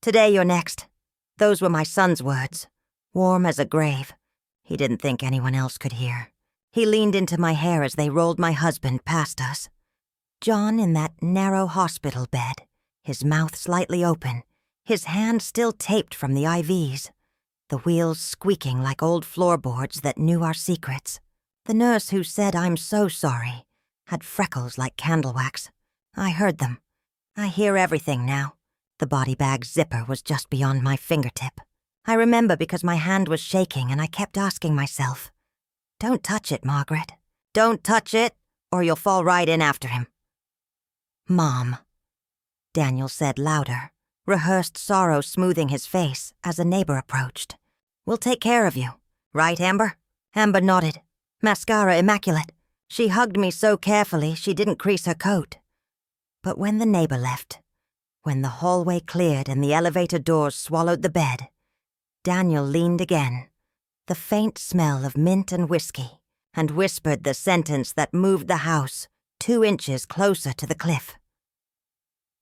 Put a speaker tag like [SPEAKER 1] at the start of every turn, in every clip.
[SPEAKER 1] Today you're next. Those were my son's words. Warm as a grave. He didn't think anyone else could hear. He leaned into my hair as they rolled my husband past us. John in that narrow hospital bed, his mouth slightly open, his hand still taped from the IVs, the wheels squeaking like old floorboards that knew our secrets. The nurse who said I'm so sorry had freckles like candle wax. I heard them. I hear everything now. The body bag zipper was just beyond my fingertip. I remember because my hand was shaking and I kept asking myself, "Don't touch it, Margaret. Don't touch it, or you'll fall right in after him." "Mom," Daniel said louder, rehearsed sorrow smoothing his face as a neighbor approached. "We'll take care of you. Right, Amber?" Amber nodded. Mascara immaculate. She hugged me so carefully she didn't crease her coat. But when the neighbor left, when the hallway cleared and the elevator doors swallowed the bed, Daniel leaned again, the faint smell of mint and whiskey, and whispered the sentence that moved the house 2 inches closer to the cliff.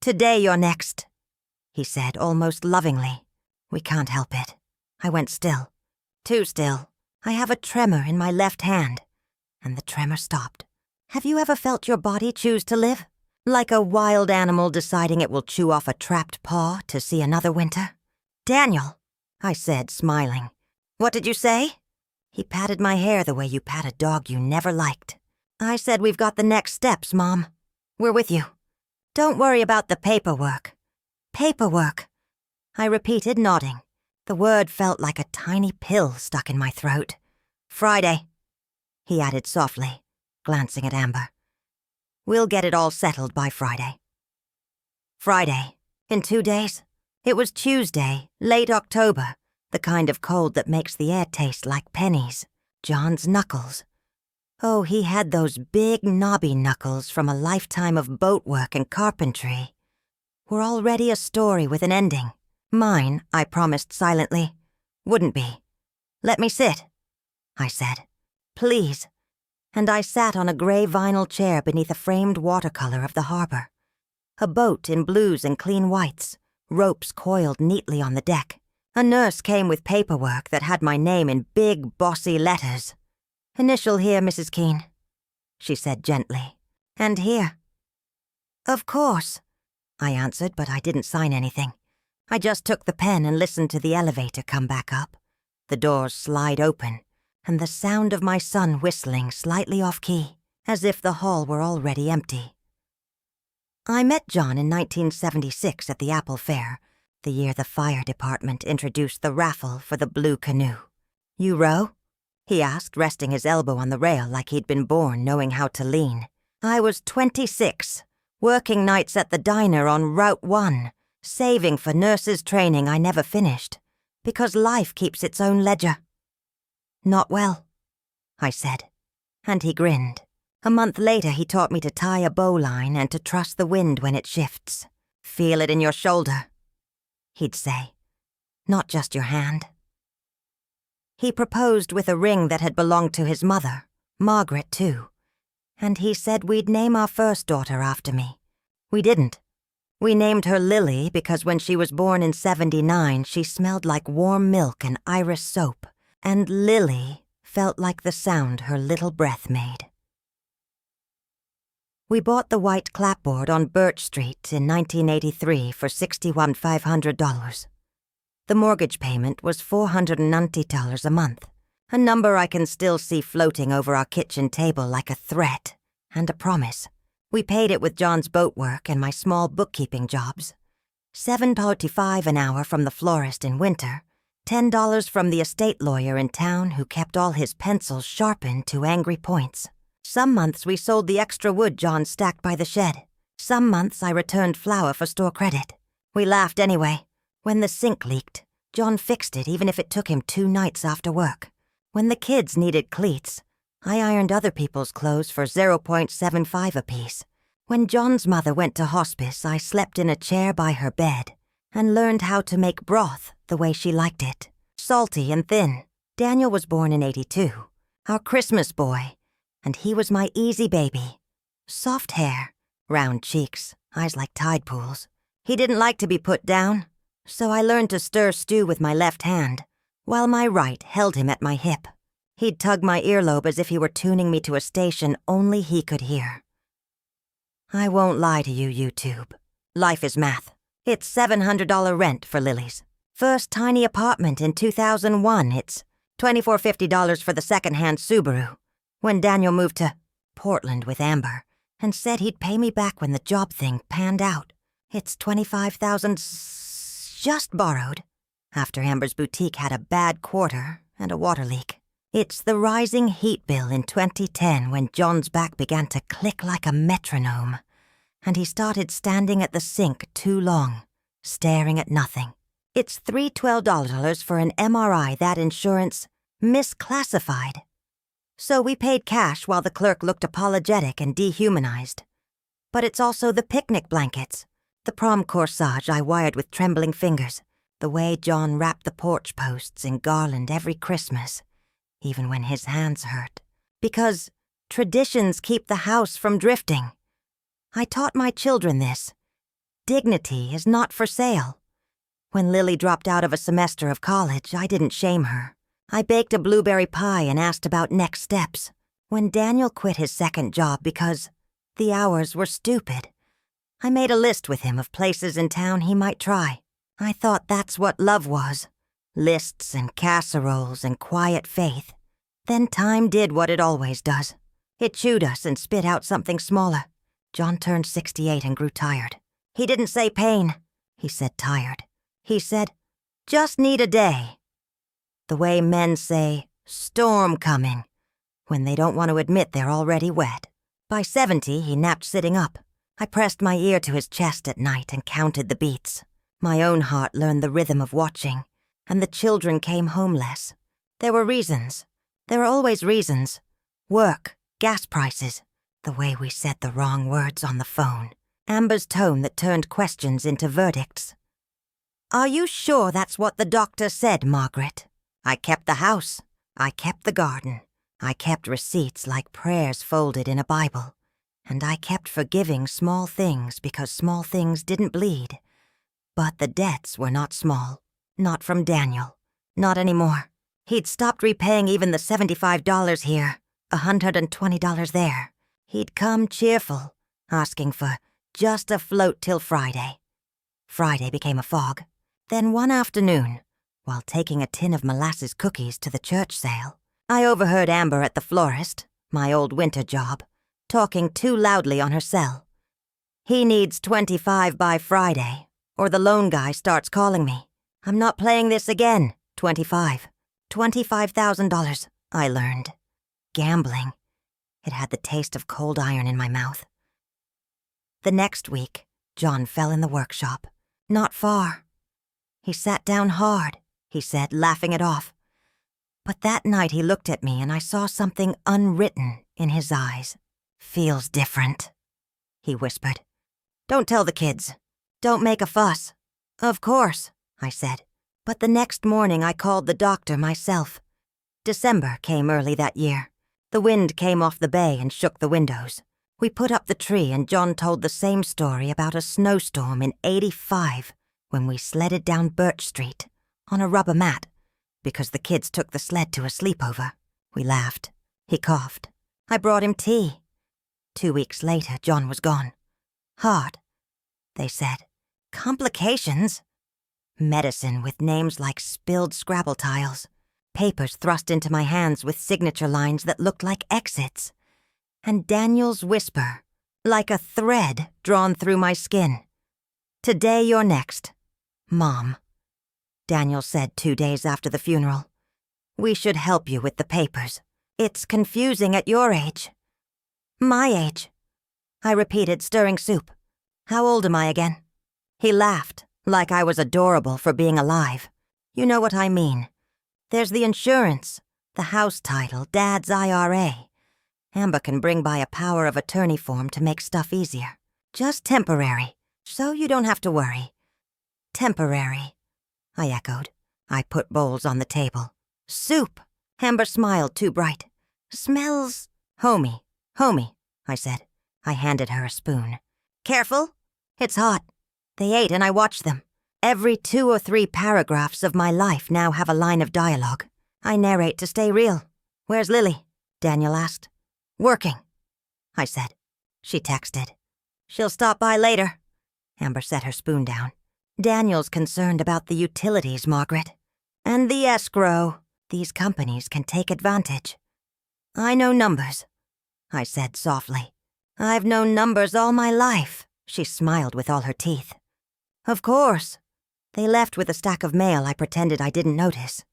[SPEAKER 1] "Today you're next," he said almost lovingly. "We can't help it." I went still. Too still. I have a tremor in my left hand. And the tremor stopped. Have you ever felt your body choose to live? Like a wild animal deciding it will chew off a trapped paw to see another winter? "Daniel," I said, smiling. "What did you say?" He patted my hair the way you pat a dog you never liked. "I said we've got the next steps, Mom. We're with you. Don't worry about the paperwork." "Paperwork," I repeated, nodding. The word felt like a tiny pill stuck in my throat. "Friday," he added softly, glancing at Amber. "We'll get it all settled by Friday." Friday. In 2 days. It was Tuesday, late October, the kind of cold that makes the air taste like pennies. John's knuckles. Oh, he had those big, knobby knuckles from a lifetime of boat work and carpentry. Were already a story with an ending. Mine, I promised silently, wouldn't be. "Let me sit," I said. "Please." And I sat on a gray vinyl chair beneath a framed watercolor of the harbor. A boat in blues and clean whites, ropes coiled neatly on the deck. A nurse came with paperwork that had my name in big, bossy letters. "Initial here, Mrs. Keene," she said gently. "And here." "Of course," I answered, but I didn't sign anything. I just took the pen and listened to the elevator come back up, the doors slide open, and the sound of my son whistling slightly off-key, as if the hall were already empty. I met John in 1976 at the Apple Fair, the year the fire department introduced the raffle for the blue canoe. "You row?" he asked, resting his elbow on the rail like he'd been born knowing how to lean. I was 26, working nights at the diner on Route 1, saving for nurses' training I never finished, because life keeps its own ledger. "Not well," I said, and he grinned. A month later he taught me to tie a bowline and to trust the wind when it shifts. "Feel it in your shoulder," he'd say, "not just your hand." He proposed with a ring that had belonged to his mother, Margaret too, and he said we'd name our first daughter after me. We didn't. We named her Lily because when she was born in 79, she smelled like warm milk and Irish soap, and Lily felt like the sound her little breath made. We bought the white clapboard on Birch Street in 1983 for $61,500. The mortgage payment was $490 a month, a number I can still see floating over our kitchen table like a threat and a promise. We paid it with John's boat work and my small bookkeeping jobs. $7.45 an hour from the florist in winter, $10 from the estate lawyer in town who kept all his pencils sharpened to angry points. Some months we sold the extra wood John stacked by the shed. Some months I returned flour for store credit. We laughed anyway. When the sink leaked, John fixed it even if it took him 2 nights after work. When the kids needed cleats, I ironed other people's clothes for 0.75 apiece. When John's mother went to hospice, I slept in a chair by her bed and learned how to make broth the way she liked it, salty and thin. Daniel was born in 82, our Christmas boy, and he was my easy baby. Soft hair, round cheeks, eyes like tide pools. He didn't like to be put down, So I learned to stir stew with my left hand, while my right held him at my hip. He'd tug my earlobe as if he were tuning me to a station only he could hear. I won't lie to you, YouTube. Life is math. It's $700 rent for Lily's first tiny apartment in 2001. It's $2,450 for the second-hand Subaru. When Daniel moved to Portland with Amber and said he'd pay me back when the job thing panned out, it's $25,000 just borrowed after Amber's boutique had a bad quarter and a water leak. It's the rising heat bill in 2010 when John's back began to click like a metronome, and he started standing at the sink too long, staring at nothing. It's $312 for an MRI that insurance misclassified. So we paid cash while the clerk looked apologetic and dehumanized. But it's also the picnic blankets, the prom corsage I wired with trembling fingers, the way John wrapped the porch posts in garland every Christmas, even when his hands hurt, because traditions keep the house from drifting. I taught my children this. Dignity is not for sale. When Lily dropped out of a semester of college, I didn't shame her. I baked a blueberry pie and asked about next steps. When Daniel quit his second job because the hours were stupid, I made a list with him of places in town he might try. I thought that's what love was. Lists and casseroles and quiet faith. Then time did what it always does. It chewed us and spit out something smaller. John turned 68 and grew tired. He didn't say pain. He said tired. He said, just need a day. The way men say, storm coming, when they don't want to admit they're already wet. By 70, he napped sitting up. I pressed my ear to his chest at night and counted the beats. My own heart learned the rhythm of watching, and the children came home less. There were reasons. There are always reasons. Work, gas prices, the way we said the wrong words on the phone, Amber's tone that turned questions into verdicts. Are you sure that's what the doctor said, Margaret? I kept the house. I kept the garden. I kept receipts like prayers folded in a Bible. And I kept forgiving small things because small things didn't bleed. But the debts were not small. Not from Daniel. Not anymore. He'd stopped repaying even the $75 here, $120 there. He'd come cheerful, asking for just a float till Friday. Friday became a fog. Then one afternoon, while taking a tin of molasses cookies to the church sale, I overheard Amber at the florist, my old winter job, talking too loudly on her cell. He needs 25 by Friday, or the loan guy starts calling me. I'm not playing this again. 25. $25,000, I learned. Gambling. It had the taste of cold iron in my mouth. The next week, John fell in the workshop. Not far. He sat down hard, he said, laughing it off. But that night he looked at me and I saw something unwritten in his eyes. Feels different, he whispered. Don't tell the kids. Don't make a fuss. Of course, I said. But the next morning I called the doctor myself. December came early that year. The wind came off the bay and shook the windows. We put up the tree and John told the same story about a snowstorm in '85 when we sledded down Birch Street on a rubber mat because the kids took the sled to a sleepover. We laughed. He coughed. I brought him tea. 2 weeks later, John was gone. Heart, they said. Complications. Medicine with names like spilled Scrabble tiles. Papers thrust into my hands with signature lines that looked like exits. And Daniel's whisper, like a thread drawn through my skin. Today you're next. Mom. Daniel said 2 days after the funeral. We should help you with the papers. It's confusing at your age. My age. I repeated, stirring soup. How old am I again? He laughed, like I was adorable for being alive. You know what I mean. There's the insurance, the house title, Dad's IRA. Amber can bring by a power of attorney form to make stuff easier. Just temporary, so you don't have to worry. Temporary, I echoed. I put bowls on the table. Soup. Amber smiled too bright. Smells homey, I said. I handed her a spoon. Careful. It's hot. They ate and I watched them. Every 2 or 3 paragraphs of my life now have a line of dialogue. I narrate to stay real. Where's Lily? Daniel asked. Working, I said. She texted. She'll stop by later. Amber set her spoon down. Daniel's concerned about the utilities, Margaret. And the escrow. These companies can take advantage. I know numbers, I said softly. I've known numbers all my life. She smiled with all her teeth. Of course. They left with a stack of mail I pretended I didn't notice.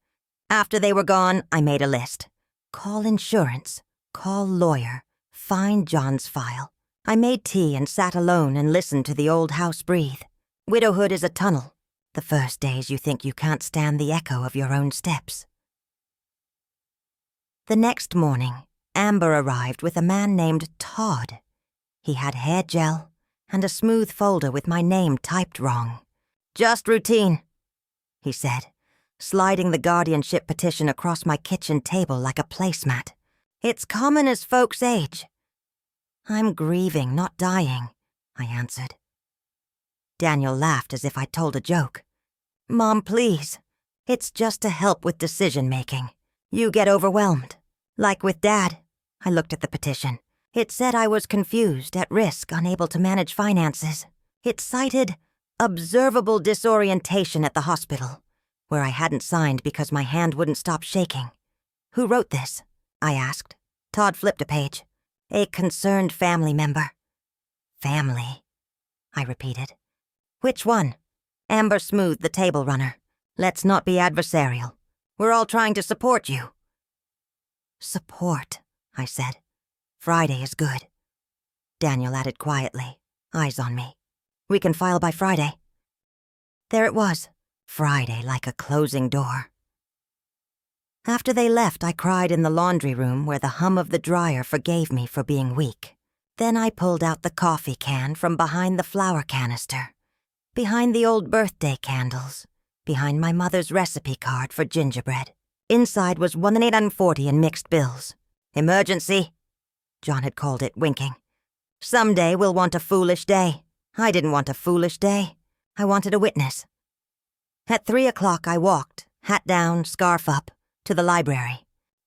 [SPEAKER 1] After they were gone, I made a list. Call insurance. Call lawyer. Find John's file. I made tea and sat alone and listened to the old house breathe. Widowhood is a tunnel. The first days you think you can't stand the echo of your own steps. The next morning, Amber arrived with a man named Todd. He had hair gel and a smooth folder with my name typed wrong. Just routine, he said, sliding the guardianship petition across my kitchen table like a placemat. It's common as folks age. I'm grieving, not dying, I answered. Daniel laughed as if I'd told a joke. Mom, please. It's just to help with decision-making. You get overwhelmed. Like with Dad. I looked at the petition. It said I was confused, at risk, unable to manage finances. It cited observable disorientation at the hospital, where I hadn't signed because my hand wouldn't stop shaking. Who wrote this? I asked. Todd flipped a page. A concerned family member. Family, I repeated. Which one? Amber smoothed the table runner. Let's not be adversarial. We're all trying to support you. Support, I said. Friday is good. Daniel added quietly, eyes on me. We can file by Friday. There it was. Friday like a closing door. After they left, I cried in the laundry room where the hum of the dryer forgave me for being weak. Then I pulled out the coffee can from behind the flour canister, behind the old birthday candles, behind my mother's recipe card for gingerbread. Inside was $1,840 in mixed bills. Emergency, John had called it, winking. Someday we'll want a foolish day. I didn't want a foolish day. I wanted a witness. At 3 o'clock I walked, hat down, scarf up, to the library.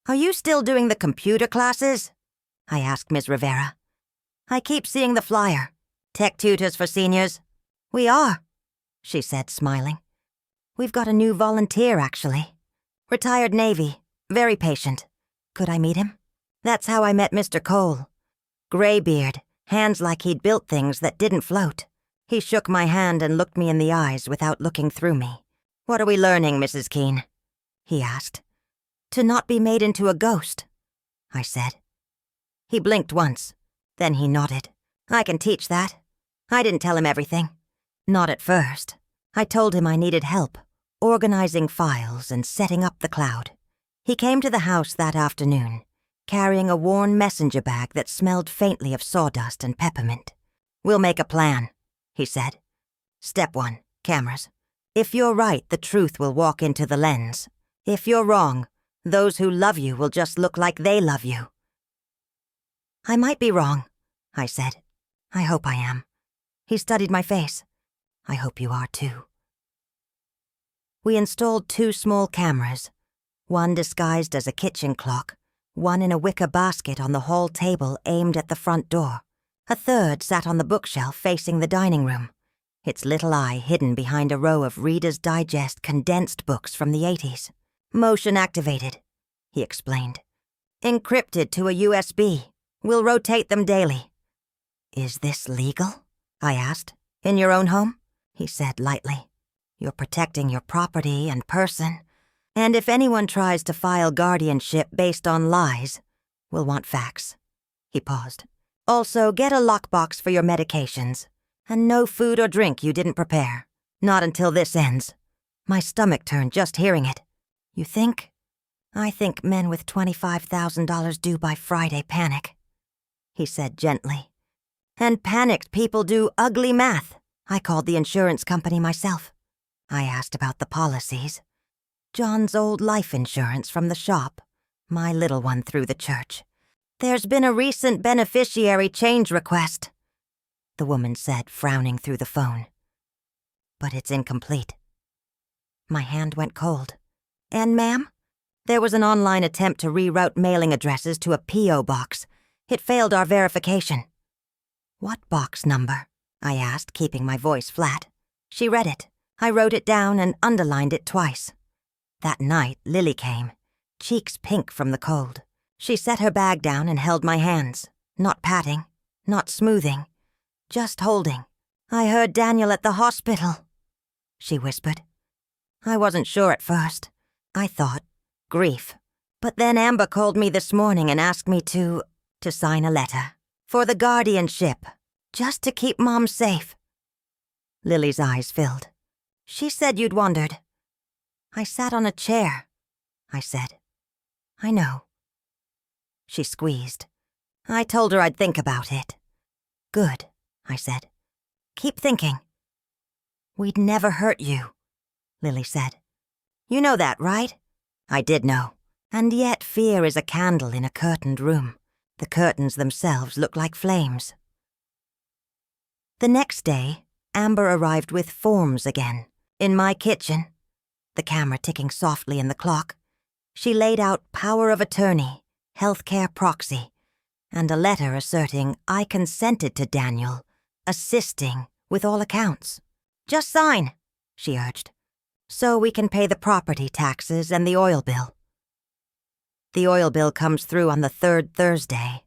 [SPEAKER 1] Are you still doing the computer classes? I asked Ms. Rivera. I keep seeing the flyer. Tech tutors for seniors. We are, she said, smiling. We've got a new volunteer, actually. Retired Navy, very patient. Could I meet him? That's how I met Mr. Cole. Graybeard, hands like he'd built things that didn't float. He shook my hand and looked me in the eyes without looking through me. What are we learning, Mrs. Keene? He asked. To not be made into a ghost, I said. He blinked once. Then he nodded. I can teach that. I didn't tell him everything. Not at first. I told him I needed help, organizing files and setting up the cloud. He came to the house that afternoon, carrying a worn messenger bag that smelled faintly of sawdust and peppermint. We'll make a plan, he said. Step 1, cameras. If you're right, the truth will walk into the lens. If you're wrong, those who love you will just look like they love you. I might be wrong, I said. I hope I am. He studied my face. I hope you are too. We installed 2 small cameras, one disguised as a kitchen clock, one in a wicker basket on the hall table aimed at the front door. A third sat on the bookshelf facing the dining room, its little eye hidden behind a row of Reader's Digest condensed books from the 80s. Motion activated, he explained. Encrypted to a USB. We'll rotate them daily. Is this legal? I asked. In your own home? He said lightly. You're protecting your property and person. And if anyone tries to file guardianship based on lies, we'll want facts. He paused. Also, get a lockbox for your medications. And no food or drink you didn't prepare. Not until this ends. My stomach turned just hearing it. You think? I think men with $25,000 due by Friday panic, he said gently. And panicked people do ugly math. I called the insurance company myself. I asked about the policies. John's old life insurance from the shop, my little one through the church. There's been a recent beneficiary change request, the woman said, frowning through the phone. but it's incomplete." My hand went cold. "And, ma'am?" "There was an online attempt to reroute mailing addresses to a P.O. box. It failed our verification." "What box number?" I asked, keeping my voice flat. She read it. I wrote it down and underlined it twice. That night, Lily came, cheeks pink from the cold. She set her bag down and held my hands, not patting, not smoothing, just holding. "I heard Daniel at the hospital," she whispered. I wasn't sure at first. I thought, grief. But then Amber called me this morning and asked me to sign a letter. For the guardianship. Just to keep Mom safe. Lily's eyes filled. "She said you'd wondered." "I sat on a chair," I said. "I know." She squeezed. "I told her I'd think about it." "Good," I said. "Keep thinking." "We'd never hurt you," Lily said. "You know that, right?" I did know. And yet fear is a candle in a curtained room. The curtains themselves look like flames. The next day, Amber arrived with forms again, in my kitchen, the camera ticking softly in the clock. She laid out power of attorney, healthcare proxy, and a letter asserting I consented to Daniel, assisting with all accounts. "Just sign," she urged, "so we can pay the property taxes and the oil bill." "The oil bill comes through on the third Thursday,"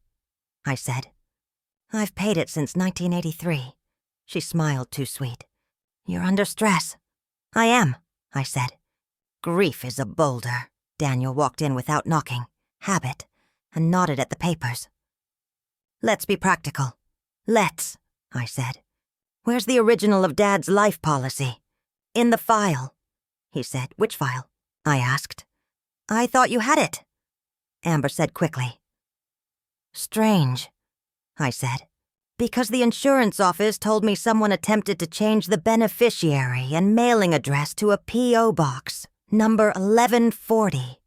[SPEAKER 1] I said. "I've paid it since 1983. She smiled too sweet. "You're under stress." "I am," I said. "Grief is a boulder." Daniel walked in without knocking, habit, and nodded at the papers. "Let's be practical." "Let's," I said. "Where's the original of Dad's life policy?" "In the file," he said. "Which file?" I asked. "I thought you had it," Amber said quickly. "Strange," I said, "because the insurance office told me someone attempted to change the beneficiary and mailing address to a P.O. box, number 1140.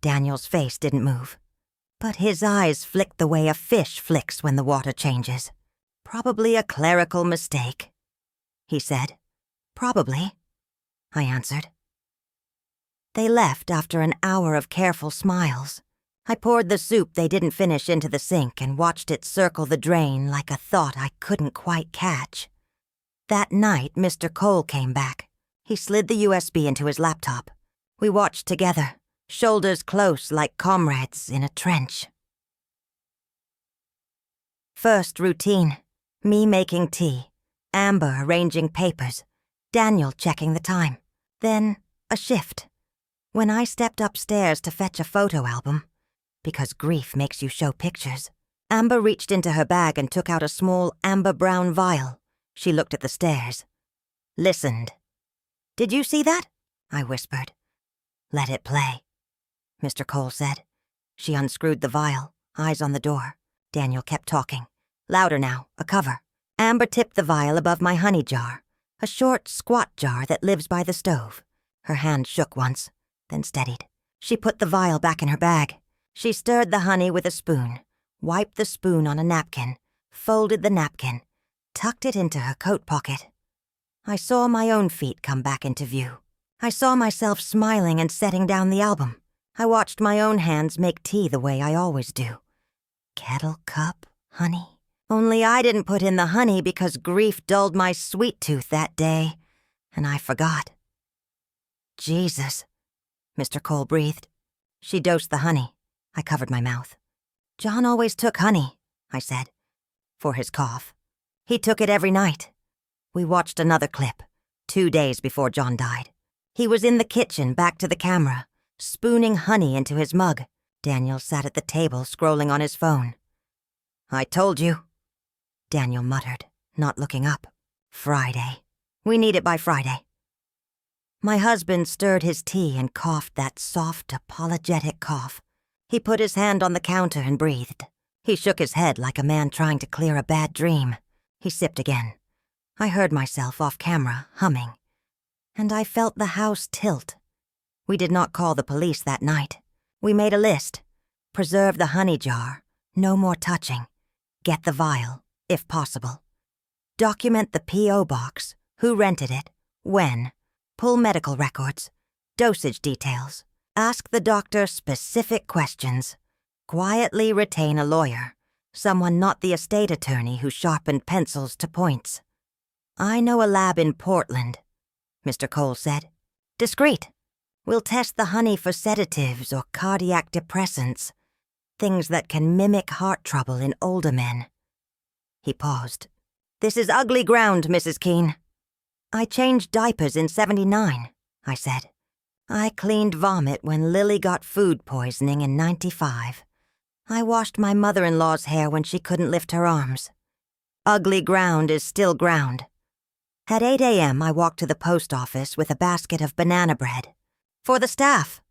[SPEAKER 1] Daniel's face didn't move, but his eyes flicked the way a fish flicks when the water changes. "Probably a clerical mistake," he said. "Probably," I answered. They left after an hour of careful smiles. I poured the soup they didn't finish into the sink and watched it circle the drain like a thought I couldn't quite catch. That night, Mr. Cole came back. He slid the USB into his laptop. We watched together, shoulders close like comrades in a trench. First routine, me making tea, Amber arranging papers, Daniel checking the time. Then a shift. When I stepped upstairs to fetch a photo album, because grief makes you show pictures, Amber reached into her bag and took out a small amber-brown vial. She looked at the stairs. Listened. "Did you see that?" I whispered. "Let it play," Mr. Cole said. She unscrewed the vial, eyes on the door. Daniel kept talking. Louder now, a cover. Amber tipped the vial above my honey jar, a short, squat jar that lives by the stove. Her hand shook once, then steadied. She put the vial back in her bag. She stirred the honey with a spoon, wiped the spoon on a napkin, folded the napkin, tucked it into her coat pocket. I saw my own feet come back into view. I saw myself smiling and setting down the album. I watched my own hands make tea the way I always do. Kettle, cup, honey. Only I didn't put in the honey because grief dulled my sweet tooth that day, and I forgot. "Jesus," Mr. Cole breathed. She dosed the honey. I covered my mouth. "John always took honey," I said, for his cough. "He took it every night." We watched another clip, 2 days before John died. He was in the kitchen back to the camera, spooning honey into his mug. Daniel sat at the table scrolling on his phone. "I told you," Daniel muttered, not looking up. "Friday. We need it by Friday." My husband stirred his tea and coughed that soft, apologetic cough. He put his hand on the counter and breathed. He shook his head like a man trying to clear a bad dream. He sipped again. I heard myself off camera, humming. And I felt the house tilt. We did not call the police that night. We made a list. Preserve the honey jar. No more touching. Get the vial, if possible. Document the P.O. box. Who rented it? When? Pull medical records. Dosage details. Ask the doctor specific questions. Quietly retain a lawyer. Someone not the estate attorney who sharpened pencils to points. I know a lab in Portland, Mr. Cole said. Discreet. We'll test the honey for sedatives or cardiac depressants. Things that can mimic heart trouble in older men. He paused. This is ugly ground, Mrs. Keene. I changed diapers in '79, I said. I cleaned vomit when Lily got food poisoning in '95. I washed my mother-in-law's hair when she couldn't lift her arms. Ugly ground is still ground. At 8 a.m., I walked to the post office with a basket of banana bread. For the staff,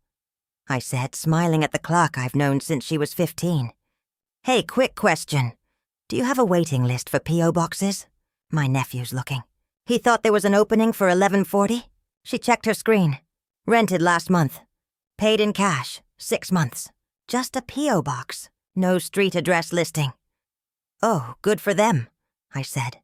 [SPEAKER 1] I said, smiling at the clerk I've known since she was 15. Hey, quick question. Do you have a waiting list for P.O. boxes? My nephew's looking. He thought there was an opening for 1140. She checked her screen. Rented last month. Paid in cash, 6 months. Just a P.O. box. No street address listing. Oh, good for them, I said,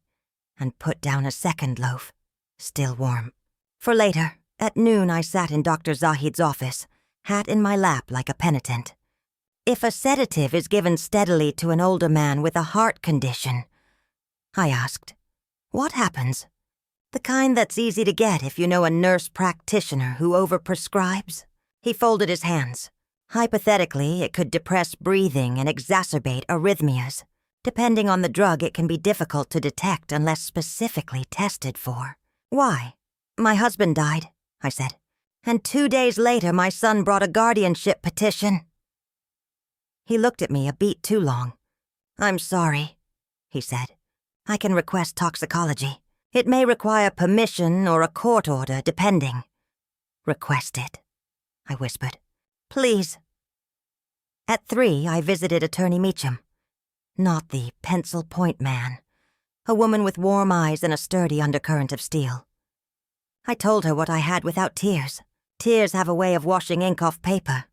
[SPEAKER 1] and put down a second loaf. Still warm. For later, at noon I sat in Dr. Zahid's office, hat in my lap like a penitent. If a sedative is given steadily to an older man with a heart condition, I asked, what happens? The kind that's easy to get if you know a nurse practitioner who overprescribes? He folded his hands. Hypothetically, it could depress breathing and exacerbate arrhythmias. Depending on the drug, it can be difficult to detect unless specifically tested for. Why? My husband died, I said. And 2 days later, my son brought a guardianship petition. He looked at me a beat too long. I'm sorry, he said. I can request toxicology. It may require permission or a court order, depending. Request it, I whispered. Please. At 3, I visited Attorney Meacham. Not the pencil point man. A woman with warm eyes and a sturdy undercurrent of steel. I told her what I had without tears. Tears have a way of washing ink off paper.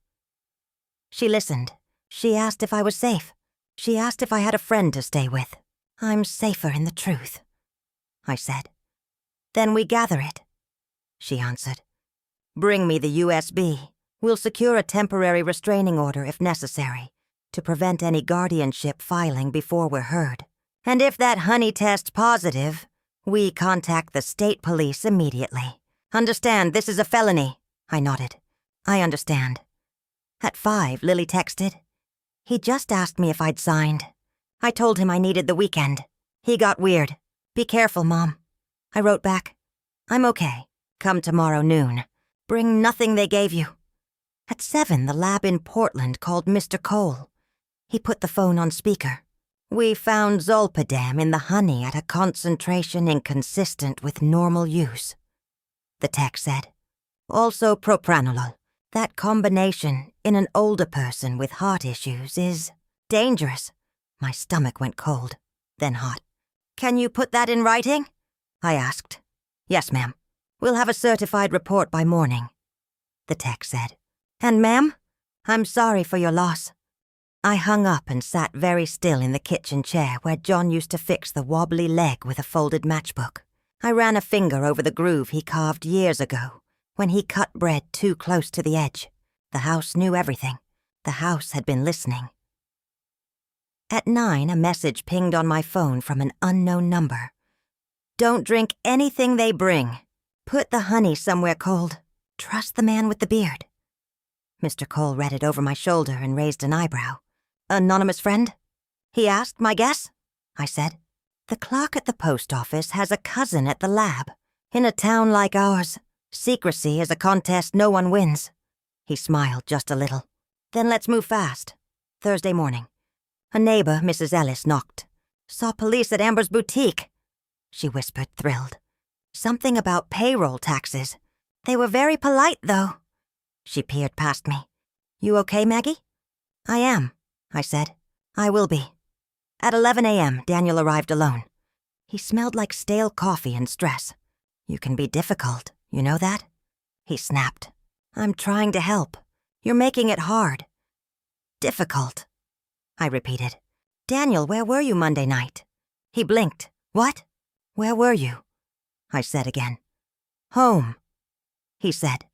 [SPEAKER 1] She listened. She asked if I was safe. She asked if I had a friend to stay with. I'm safer in the truth, I said. Then we gather it, she answered. Bring me the USB. We'll secure a temporary restraining order if necessary, to prevent any guardianship filing before we're heard. And if that honey tests positive, we contact the state police immediately. Understand, this is a felony. I nodded. I understand. At 5, Lily texted. He just asked me if I'd signed. I told him I needed the weekend. He got weird. Be careful, Mom. I wrote back. I'm okay. Come tomorrow noon. Bring nothing they gave you. At 7, the lab in Portland called Mr. Cole. He put the phone on speaker. We found zolpidem in the honey at a concentration inconsistent with normal use, the text said. Also propranolol. That combination in an older person with heart issues is dangerous. My stomach went cold, then hot. Can you put that in writing? I asked. Yes, ma'am. We'll have a certified report by morning, the text said. And ma'am, I'm sorry for your loss. I hung up and sat very still in the kitchen chair where John used to fix the wobbly leg with a folded matchbook. I ran a finger over the groove he carved years ago when he cut bread too close to the edge. The house knew everything. The house had been listening. At 9, a message pinged on my phone from an unknown number. Don't drink anything they bring. Put the honey somewhere cold. Trust the man with the beard. Mr. Cole read it over my shoulder and raised an eyebrow. Anonymous friend? He asked, my guess? I said. The clerk at the post office has a cousin at the lab. In a town like ours, secrecy is a contest no one wins. He smiled just a little. Then let's move fast. Thursday morning. A neighbor, Mrs. Ellis, knocked. Saw police at Amber's boutique, she whispered, thrilled. Something about payroll taxes. They were very polite, though. She peered past me. You okay, Maggie? I am, I said. I will be. At 11 a.m., Daniel arrived alone. He smelled like stale coffee and stress. You can be difficult, you know that? He snapped. I'm trying to help. You're making it hard. Difficult, I repeated. Daniel, where were you Monday night? He blinked. What? Where were you? I said again. Home, he said,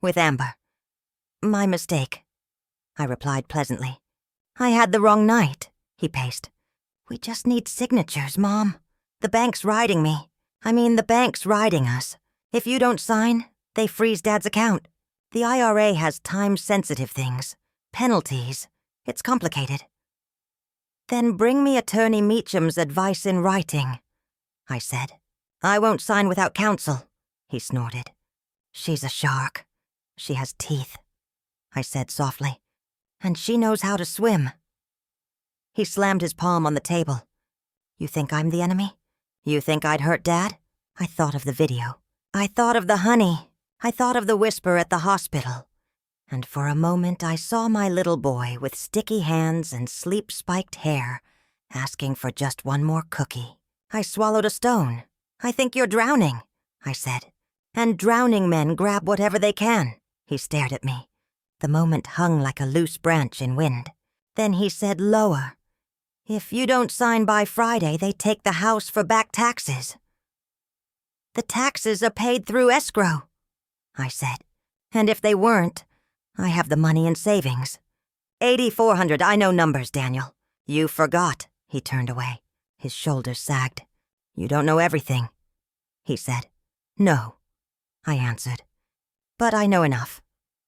[SPEAKER 1] with Amber. My mistake, I replied pleasantly. I had the wrong night, he paced. We just need signatures, Mom. The bank's riding me. The bank's riding us. If you don't sign, they freeze Dad's account. The IRA has time-sensitive things, penalties. It's complicated. Then bring me Attorney Meacham's advice in writing, I said. I won't sign without counsel, he snorted. She's a shark. She has teeth, I said softly. And she knows how to swim. He slammed his palm on the table. You think I'm the enemy? You think I'd hurt Dad? I thought of the video. I thought of the honey. I thought of the whisper at the hospital. And for a moment I saw my little boy with sticky hands and sleep-spiked hair, asking for just one more cookie. I swallowed a stone. I think you're drowning, I said. And drowning men grab whatever they can. He stared at me. The moment hung like a loose branch in wind. Then he said lower. If you don't sign by Friday, they take the house for back taxes. The taxes are paid through escrow, I said. And if they weren't, I have the money in savings. 8,400, I know numbers, Daniel. You forgot, he turned away. His shoulders sagged. You don't know everything, he said. No, I answered. But I know enough.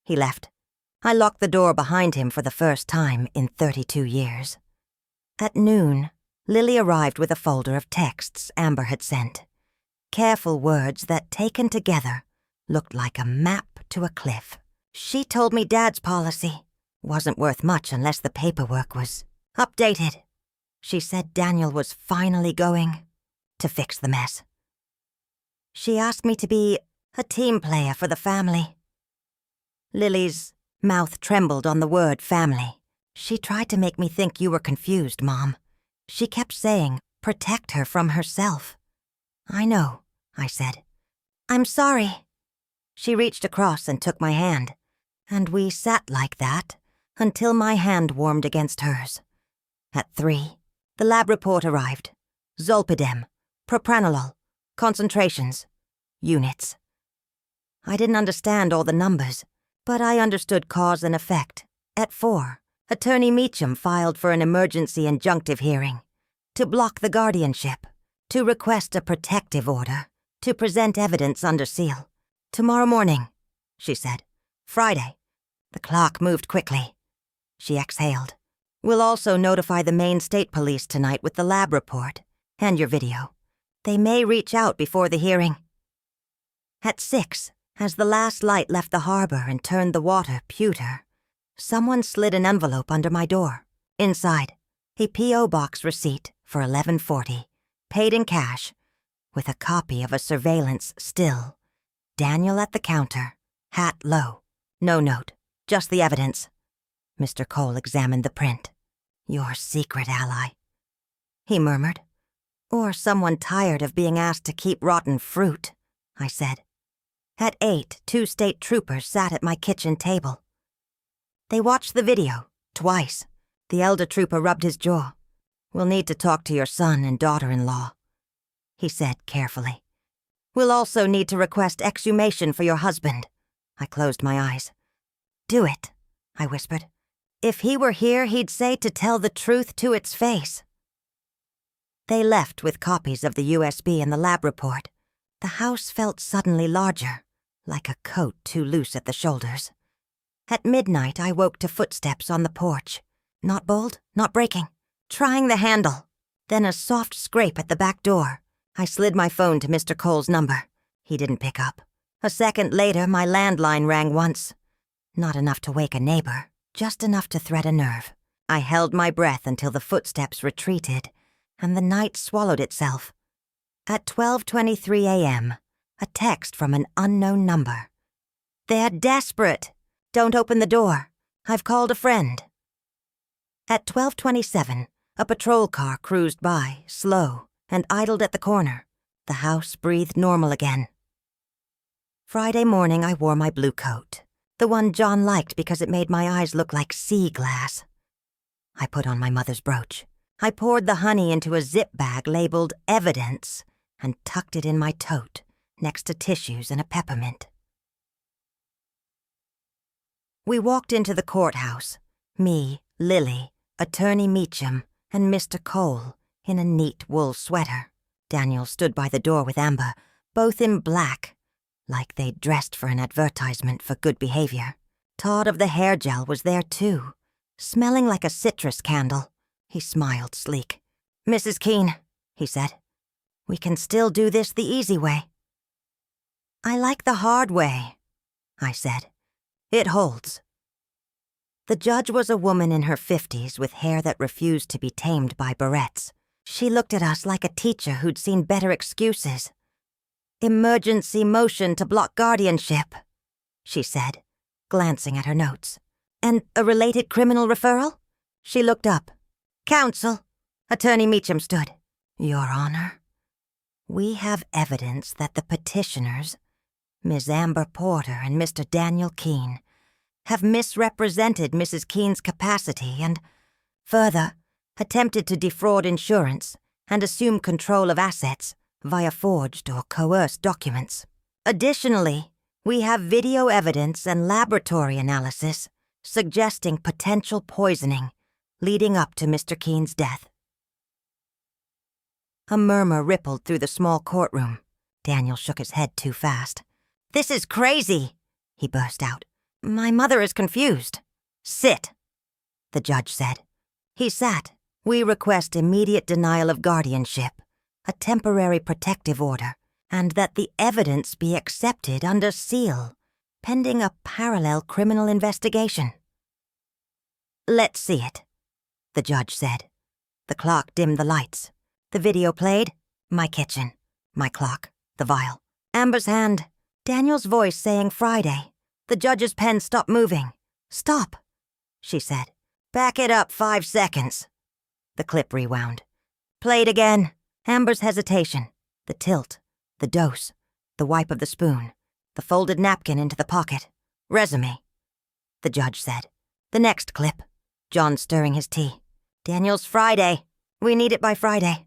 [SPEAKER 1] He left. I locked the door behind him for the first time in 32 years. At noon, Lily arrived with a folder of texts Amber had sent. Careful words that, taken together, looked like a map to a cliff. She told me Dad's policy wasn't worth much unless the paperwork was updated. She said Daniel was finally going to fix the mess. She asked me to be a team player for the family. Lily's mouth trembled on the word family. She tried to make me think you were confused, Mom. She kept saying, protect her from herself. I know, I said. I'm sorry. She reached across and took my hand, and we sat like that until my hand warmed against hers. At 3, the lab report arrived. Zolpidem, propranolol, concentrations, units. I didn't understand all the numbers, but I understood cause and effect. At 4, Attorney Meacham filed for an emergency injunctive hearing, to block the guardianship, to request a protective order, to present evidence under seal. Tomorrow morning, she said. Friday. The clock moved quickly. She exhaled. We'll also notify the Maine State Police tonight with the lab report and your video. They may reach out before the hearing. At 6, as the last light left the harbor and turned the water pewter, someone slid an envelope under my door. Inside, a P.O. box receipt for $11.40, paid in cash, with a copy of a surveillance still. Daniel at the counter, hat low. No note, just the evidence. Mr. Cole examined the print. Your secret ally, he murmured. Or someone tired of being asked to keep rotten fruit, I said. At 8, 2 state troopers sat at my kitchen table. They watched the video, twice. The elder trooper rubbed his jaw. We'll need to talk to your son and daughter-in-law, he said carefully. We'll also need to request exhumation for your husband. I closed my eyes. Do it, I whispered. If he were here, he'd say to tell the truth to its face. They left with copies of the USB and the lab report. The house felt suddenly larger, like a coat too loose at the shoulders. At midnight, I woke to footsteps on the porch. Not bold, not breaking. Trying the handle. Then a soft scrape at the back door. I slid my phone to Mr. Cole's number. He didn't pick up. A second later, my landline rang once. Not enough to wake a neighbor, just enough to thread a nerve. I held my breath until the footsteps retreated, and the night swallowed itself. At 12:23 a.m., a text from an unknown number. They're desperate. Don't open the door. I've called a friend. At 12:27, a patrol car cruised by, slow, and idled at the corner. The house breathed normal again. Friday morning, I wore my blue coat, the one John liked because it made my eyes look like sea glass. I put on my mother's brooch. I poured the honey into a zip bag labeled evidence and tucked it in my tote next to tissues and a peppermint. We walked into the courthouse, me, Lily, Attorney Meacham, and Mr. Cole in a neat wool sweater. Daniel stood by the door with Amber, both in black, like they'd dressed for an advertisement for good behavior. Todd of the hair gel was there too, smelling like a citrus candle. He smiled sleek. "Mrs. Keene," he said, "we can still do this the easy way." "I like the hard way," I said. "It holds." The judge was a woman in her 50s with hair that refused to be tamed by barrettes. She looked at us like a teacher who'd seen better excuses. "Emergency motion to block guardianship," she said, glancing at her notes. "And a related criminal referral?" She looked up. "Counsel." Attorney Meacham stood. "Your Honor, we have evidence that the petitioners, Ms. Amber Porter and Mr. Daniel Keene, have misrepresented Mrs. Keene's capacity and, further, attempted to defraud insurance and assume control of assets via forged or coerced documents. Additionally, we have video evidence and laboratory analysis suggesting potential poisoning leading up to Mr. Keene's death." A murmur rippled through the small courtroom. Daniel shook his head too fast. "This is crazy," he burst out. "My mother is confused." "Sit," the judge said. He sat. "We request immediate denial of guardianship, a temporary protective order, and that the evidence be accepted under seal, pending a parallel criminal investigation." "Let's see it," the judge said. The clock dimmed the lights. The video played. My kitchen. My clock. The vial. Amber's hand. Daniel's voice saying Friday. The judge's pen stopped moving. "Stop," she said. "Back it up 5 seconds." The clip rewound. Played again. Amber's hesitation. The tilt. The dose. The wipe of the spoon. The folded napkin into the pocket. "Resume," the judge said. The next clip. John stirring his tea. "Daniel's Friday. We need it by Friday."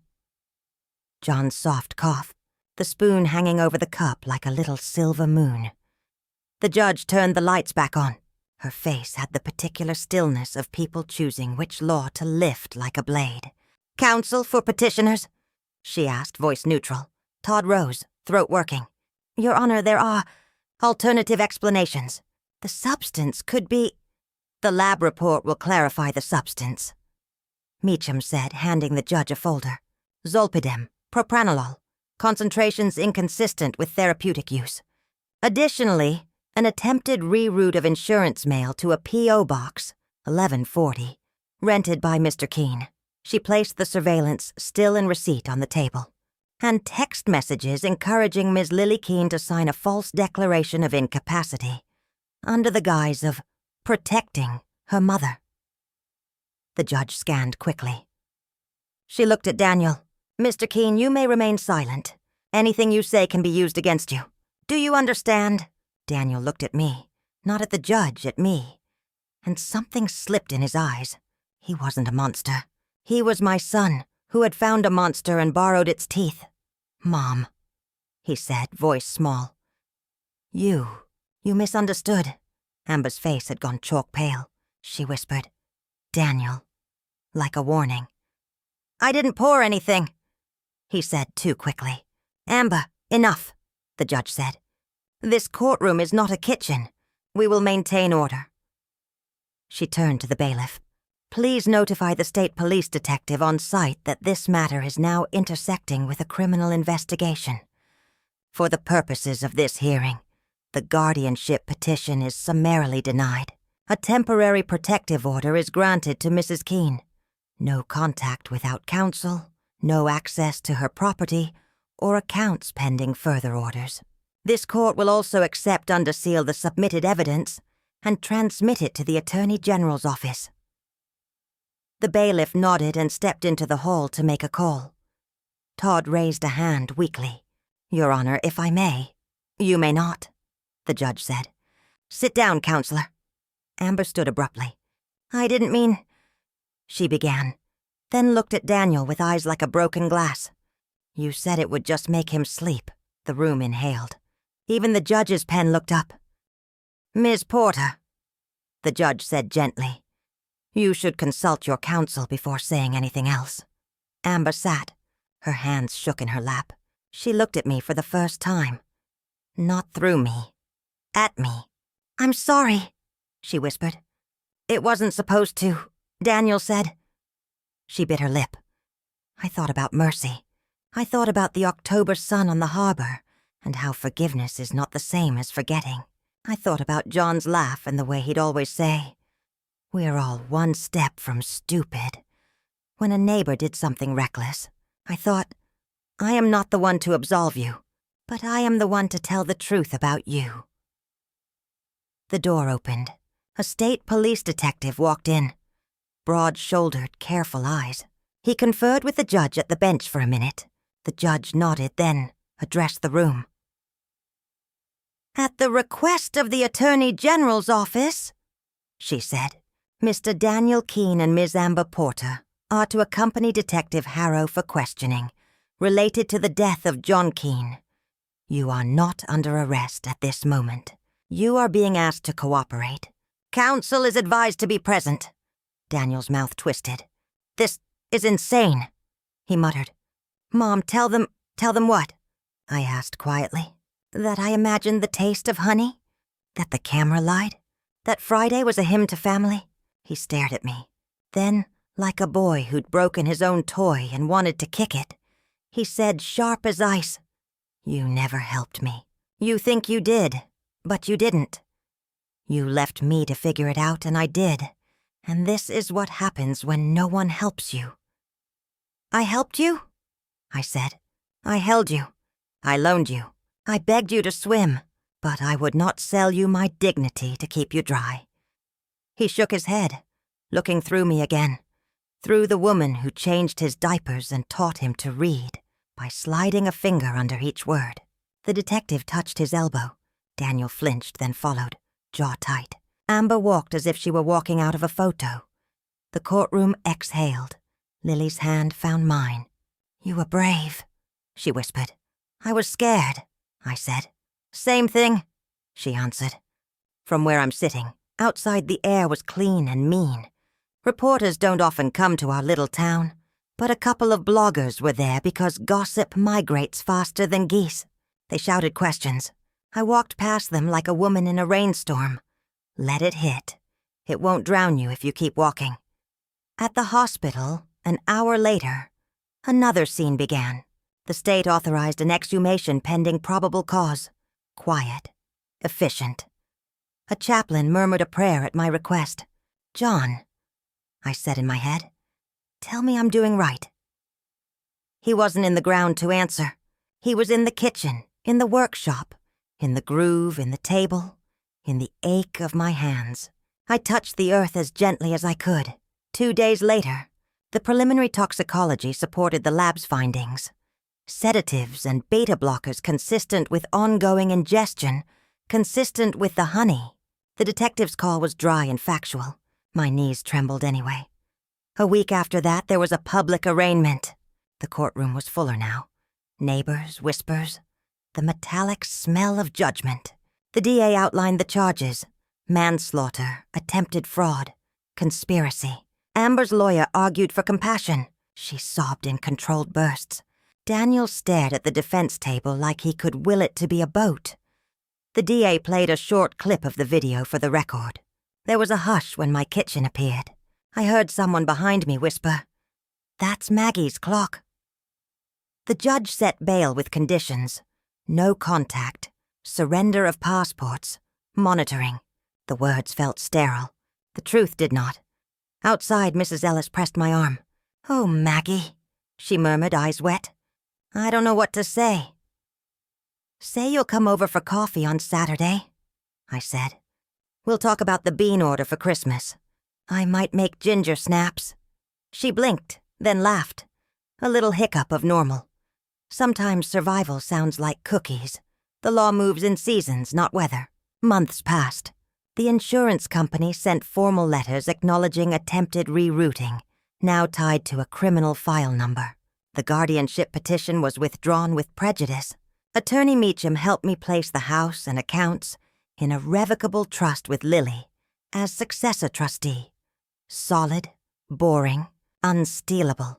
[SPEAKER 1] John's soft cough. The spoon hanging over the cup like a little silver moon. The judge turned the lights back on. Her face had the particular stillness of people choosing which law to lift like a blade. "Counsel for petitioners?" she asked, voice neutral. Todd rose, throat working. "Your Honor, there are alternative explanations. The substance could be—" "The lab report will clarify the substance," Meacham said, handing the judge a folder. "Zolpidem, propranolol, concentrations inconsistent with therapeutic use. Additionally, an attempted reroute of insurance mail to a P.O. box, 1140, rented by Mr. Keene." She placed the surveillance still in receipt on the table. "And text messages encouraging Ms. Lily Keene to sign a false declaration of incapacity, under the guise of protecting her mother." The judge scanned quickly. She looked at Daniel. "Mr. Keene, you may remain silent. Anything you say can be used against you. Do you understand?" Daniel looked at me, not at the judge, at me. And something slipped in his eyes. He wasn't a monster. He was my son, who had found a monster and borrowed its teeth. "Mom," he said, voice small. You misunderstood." Amber's face had gone chalk pale. She whispered, "Daniel," like a warning. "I didn't pour anything," he said too quickly. "Amber, enough," the judge said. "This courtroom is not a kitchen. We will maintain order." She turned to the bailiff. "Please notify the state police detective on site that this matter is now intersecting with a criminal investigation. For the purposes of this hearing, the guardianship petition is summarily denied. A temporary protective order is granted to Mrs. Keene. No contact without counsel, no access to her property, or accounts pending further orders. This court will also accept under seal the submitted evidence and transmit it to the Attorney General's office." The bailiff nodded and stepped into the hall to make a call. Todd raised a hand weakly. "Your Honor, if I may." "You may not," the judge said. "Sit down, counselor." Amber stood abruptly. "I didn't mean—" she began, then looked at Daniel with eyes like a broken glass. You said it would just make him sleep, the room inhaled. Even the judge's pen looked up. Ms. Porter, the judge said gently, you should consult your counsel before saying anything else. Amber sat. Her hands shook in her lap. She looked at me for the first time. Not through me. At me. I'm sorry, she whispered. It wasn't supposed to, Daniel said. She bit her lip. I thought about Mercy. I thought about the October sun on the harbor, and how forgiveness is not the same as forgetting. I thought about John's laugh and the way he'd always say, we're all one step from stupid. When a neighbor did something reckless, I thought, I am not the one to absolve you, but I am the one to tell the truth about you. The door opened. A state police detective walked in. Broad-shouldered, careful eyes. He conferred with the judge at the bench for a minute. The judge nodded, then addressed the room. At the request of the Attorney General's office, she said, Mr. Daniel Keene and Ms. Amber Porter are to accompany Detective Harrow for questioning, related to the death of John Keene. You are not under arrest at this moment. You are being asked to cooperate. Counsel is advised to be present. Daniel's mouth twisted. This is insane, he muttered. Mom, tell them what? I asked quietly. That I imagined the taste of honey? That the camera lied? That Friday was a hymn to family? He stared at me. Then, like a boy who'd broken his own toy and wanted to kick it, he said, sharp as ice, You never helped me. You think you did, but you didn't. You left me to figure it out, and I did. And this is what happens when no one helps you. I helped you? I said. I held you. I loaned you. I begged you to swim, but I would not sell you my dignity to keep you dry. He shook his head, looking through me again, through the woman who changed his diapers and taught him to read by sliding a finger under each word. The detective touched his elbow. Daniel flinched, then followed, jaw tight. Amber walked as if she were walking out of a photo. The courtroom exhaled. Lily's hand found mine. You were brave, she whispered. I was scared, I said. Same thing, she answered. From where I'm sitting, outside the air was clean and mean. Reporters don't often come to our little town, but a couple of bloggers were there because gossip migrates faster than geese. They shouted questions. I walked past them like a woman in a rainstorm. Let it hit. It won't drown you if you keep walking. At the hospital, an hour later, another scene began. The state authorized an exhumation pending probable cause. Quiet. Efficient. A chaplain murmured a prayer at my request. John, I said in my head, tell me I'm doing right. He wasn't in the ground to answer. He was in the kitchen, in the workshop, in the groove, in the table, in the ache of my hands. I touched the earth as gently as I could. 2 days later, the preliminary toxicology supported the lab's findings. Sedatives and beta blockers consistent with ongoing ingestion, consistent with the honey. The detective's call was dry and factual. My knees trembled anyway. A week after that, there was a public arraignment. The courtroom was fuller now. Neighbors, whispers, the metallic smell of judgment. The DA outlined the charges: manslaughter, attempted fraud, conspiracy. Amber's lawyer argued for compassion. She sobbed in controlled bursts. Daniel stared at the defense table like he could will it to be a boat. The DA played a short clip of the video for the record. There was a hush when my kitchen appeared. I heard someone behind me whisper, "That's Maggie's clock." The judge set bail with conditions: no contact, surrender of passports, monitoring. The words felt sterile. The truth did not. Outside, Mrs. Ellis pressed my arm. "Oh, Maggie," she murmured, eyes wet. "I don't know what to say." "Say you'll come over for coffee on Saturday," I said. "We'll talk about the bean order for Christmas. I might make ginger snaps." She blinked, then laughed. A little hiccup of normal. Sometimes survival sounds like cookies. The law moves in seasons, not weather. Months passed. The insurance company sent formal letters acknowledging attempted rerouting, now tied to a criminal file number. The guardianship petition was withdrawn with prejudice. Attorney Meacham helped me place the house and accounts in irrevocable trust with Lily as successor trustee. Solid, boring, unstealable.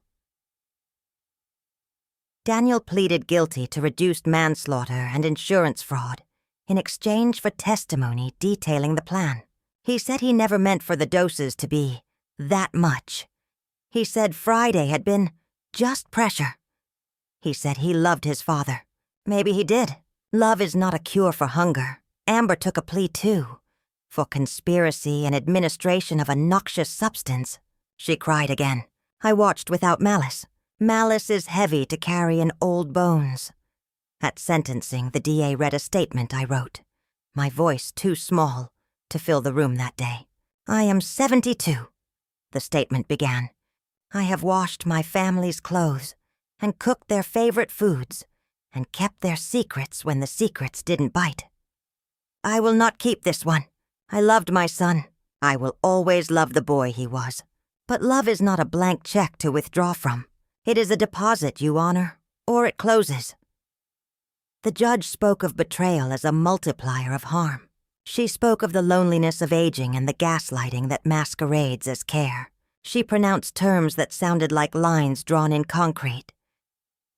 [SPEAKER 1] Daniel pleaded guilty to reduced manslaughter and insurance fraud in exchange for testimony detailing the plan. He said he never meant for the doses to be that much. He said Friday had been just pressure. He said he loved his father. Maybe he did. Love is not a cure for hunger. Amber took a plea too, for conspiracy and administration of a noxious substance. She cried again. I watched without malice. Malice is heavy to carry in old bones. At sentencing, the DA read a statement I wrote, my voice too small to fill the room that day. I am 72, the statement began. I have washed my family's clothes and cooked their favorite foods and kept their secrets when the secrets didn't bite. I will not keep this one. I loved my son. I will always love the boy he was. But love is not a blank check to withdraw from. It is a deposit you honor, or it closes. The judge spoke of betrayal as a multiplier of harm. She spoke of the loneliness of aging and the gaslighting that masquerades as care. She pronounced terms that sounded like lines drawn in concrete.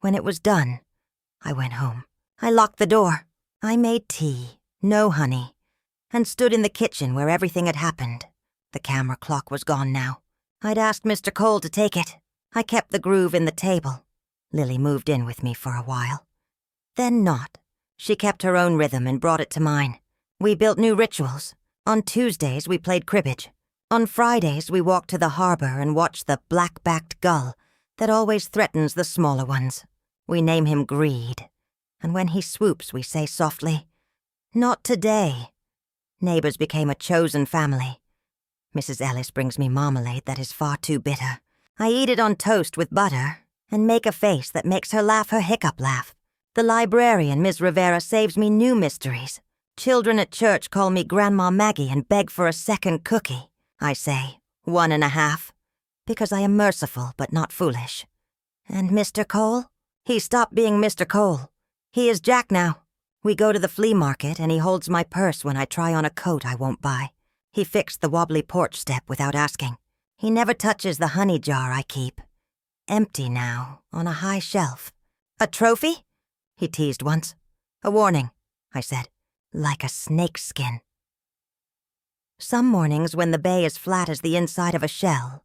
[SPEAKER 1] When it was done, I went home. I locked the door. I made tea, no honey, and stood in the kitchen where everything had happened. The camera clock was gone now. I'd asked Mr. Cole to take it. I kept the groove in the table. Lily moved in with me for a while. Then not. She kept her own rhythm and brought it to mine. We built new rituals. On Tuesdays, we played cribbage. On Fridays, we walked to the harbor and watched the black-backed gull that always threatens the smaller ones. We name him Greed. And when he swoops, we say softly, "Not today." Neighbors became a chosen family. Mrs. Ellis brings me marmalade that is far too bitter. I eat it on toast with butter and make a face that makes her laugh her hiccup laugh. The librarian, Ms. Rivera, saves me new mysteries. Children at church call me Grandma Maggie and beg for a second cookie. I say, 1.5, because I am merciful but not foolish. And Mr. Cole? He stopped being Mr. Cole. He is Jack now. We go to the flea market and he holds my purse when I try on a coat I won't buy. He fixed the wobbly porch step without asking. He never touches the honey jar I keep. Empty now, on a high shelf. A trophy? He teased once. A warning, I said, like a snake's skin. Some mornings when the bay is flat as the inside of a shell,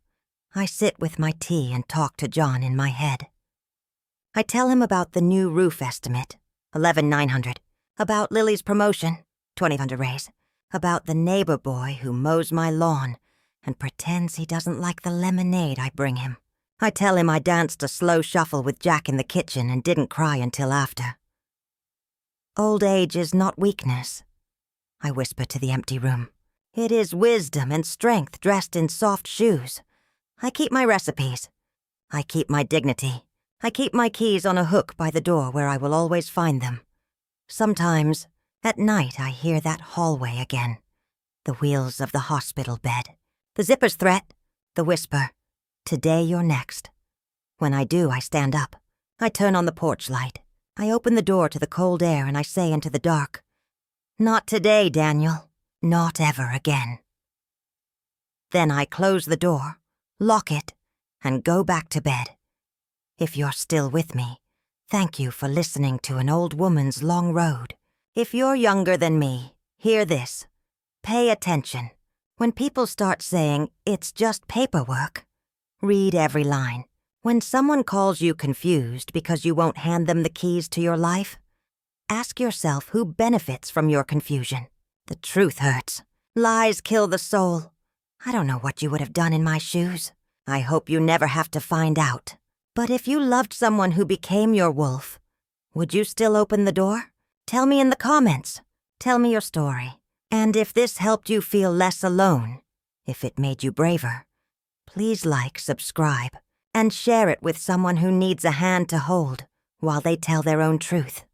[SPEAKER 1] I sit with my tea and talk to John in my head. I tell him about the new roof estimate, 11,900, about Lily's promotion, 2,500 raise, about the neighbor boy who mows my lawn and pretends he doesn't like the lemonade I bring him. I tell him I danced a slow shuffle with Jack in the kitchen and didn't cry until after. Old age is not weakness, I whisper to the empty room. It is wisdom and strength dressed in soft shoes. I keep my recipes. I keep my dignity. I keep my keys on a hook by the door where I will always find them. Sometimes, at night, I hear that hallway again. The wheels of the hospital bed. The zipper's threat. The whisper. Today you're next. When I do, I stand up. I turn on the porch light. I open the door to the cold air and I say into the dark, "Not today, Daniel. Not ever again." Then I close the door, lock it, and go back to bed. If you're still with me, thank you for listening to an old woman's long road. If you're younger than me, hear this. Pay attention. When people start saying, "It's just paperwork," read every line. When someone calls you confused because you won't hand them the keys to your life, ask yourself who benefits from your confusion. The truth hurts. Lies kill the soul. I don't know what you would have done in my shoes. I hope you never have to find out. But if you loved someone who became your wolf, would you still open the door? Tell me in the comments. Tell me your story. And if this helped you feel less alone, if it made you braver, please like, subscribe, and share it with someone who needs a hand to hold while they tell their own truth.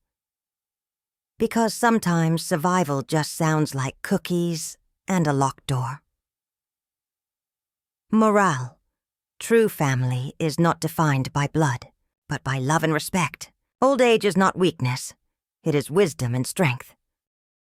[SPEAKER 1] Because sometimes survival just sounds like cookies and a locked door. Morale. True family is not defined by blood. but by love and respect. Old age is not weakness. It is wisdom and strength.